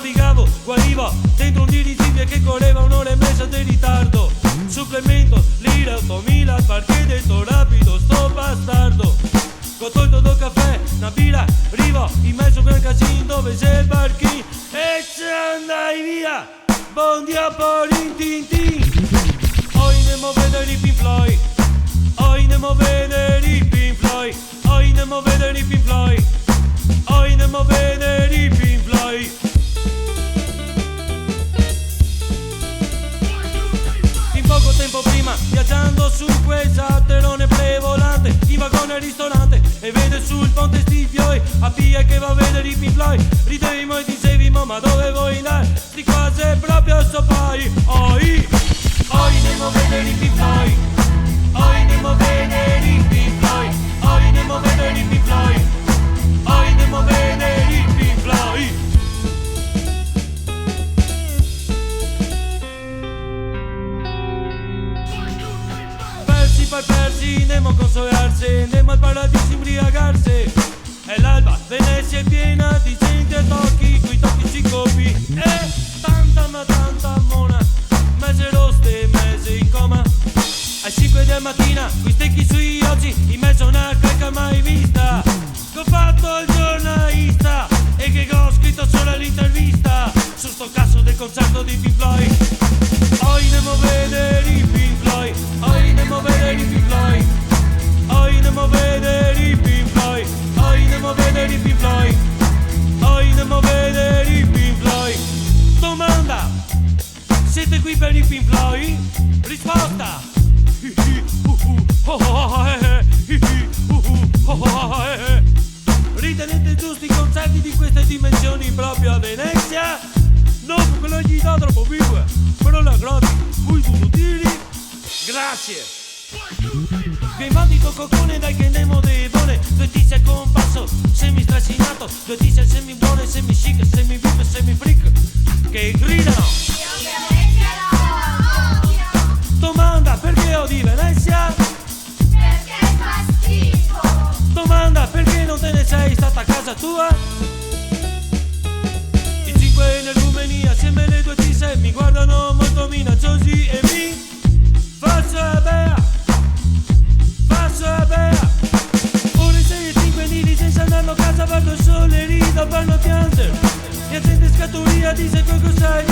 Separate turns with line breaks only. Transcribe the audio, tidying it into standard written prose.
navigavo, guarivo dentro un dirigibile che correva un'ora e mezza di ritardo. Supplemento, lira, 8000 al parquet, detto rapido, sto bastardo. Ho tolto do caffè, una birra, arrivo in mezzo a quel casino dove c'è il parchino e ci andai via. Buon dia por Tintin. Hoy nemo vedere i Pink Floyd. Hoy nemo vedere i Pink Floyd. Hoy nemo vedere i Pink Floyd. Hoy nemo vedere i Pink Floyd. In poco tempo prima, viaggiando su quel salterone prevolante, in vagone al ristorante e vede sul ponte sti fioi, a via che va a vedere i Pink Floyd. Ridevimo e dicevimo ma dove vuoi andare? Sti cose proprio so poi. Hoy nemo vedere i Pink Floyd. Hoy nemo vedere i Pink Floyd. Hoy nemo vedere i Pink Floyd. Hoy nemo vedere i Pink Floyd. Persi, nemo consolarsi, nemo al paradiso imbriagarsi. E l'alba, Venezia è piena di gente a tocchi, coi tocchi ci copi. E tanta ma tanta mona, mese roste, mese in coma. Alle 5 del mattina, coi stecchi sui oggi, in mezzo a una cacca mai vista. Che ho fatto il giornalista e che ho scritto solo l'intervista su sto cazzo del concerto di Pink Floyd. Hoy nemo vedere i Pink Floyd. Hoy nemo vedere i Pink Floyd. Hoy nemo vedere i Pink Floyd. Hoy nemo vedere i Pink Floyd. Hoy nemo vedere i Pink Floyd. Domanda: siete qui per i Pink Floyd? Risposta: ritenete giusti i concerti di queste dimensioni proprio a Venezia? Non quello gli dà troppo vivo, però la gratis, voi tutti. Grazie. Che invandito coccone dai che nemo de buone. Due tizi al compasso, semi strascinato. Due tizi semi buone, semi chic, semi vip, semi freak che gridano. Domanda: perché ho di Venezia?
Perché fa schifo.
Domanda: perché non te ne sei stata a casa tua? I 5 nel Rumenia, assieme le due tise mi guardano molto minacciosi e mi faccio a bea. Ore 6 e 5 di licenza andando a casa, guardo il sole, rido, parlo pianter. E gente scatoria dice che cos'hai.